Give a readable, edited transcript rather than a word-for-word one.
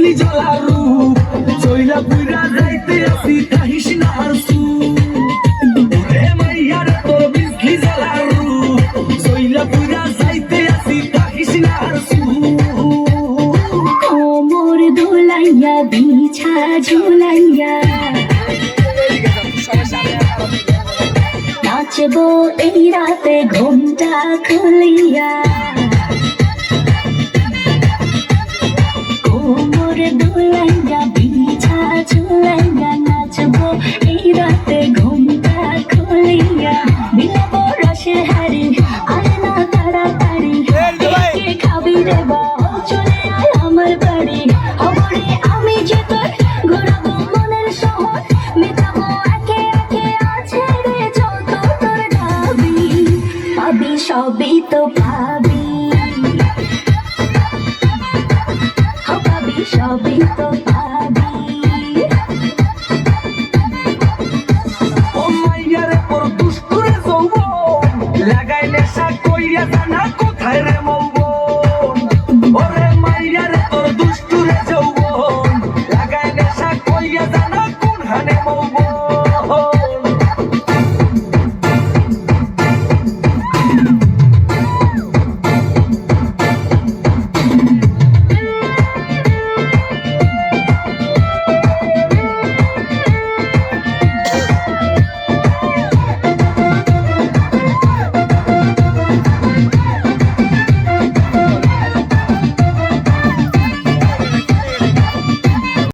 বিজলি জ্বলা রূপ চইলা পুইরা যাইতে আসি কাহিস না আর সুরে মাইয়ার তোর বিজলি জ্বলা রূপ চইলা পুইরা যাইতে আসি কাহিস না আর কোমর দোলাইয়া বিছা ঝুলাইয়া নাচবো এই রাতে ঘুমটা খুলিয়া কোমর দোলাইয়া বিছা ঝুলাইয়া নাচবো এই রাতে ঘুমটা খুলিয়া বিলাবো রসের হাড়ি আয় না তাড়াতাড়ি কে খাবি রে বা চলে আয় আমার বাড়ি খবরে আমি যে তোর ঘোরাবো মনের শহর মেটাবো একে একে আছে রে যত তোর দাবি পাবি সবই তো পাবি পাবি সবই তো পাবি ও মাইয়ার তোর দুষ্টুরে যৌবন লাগাইলে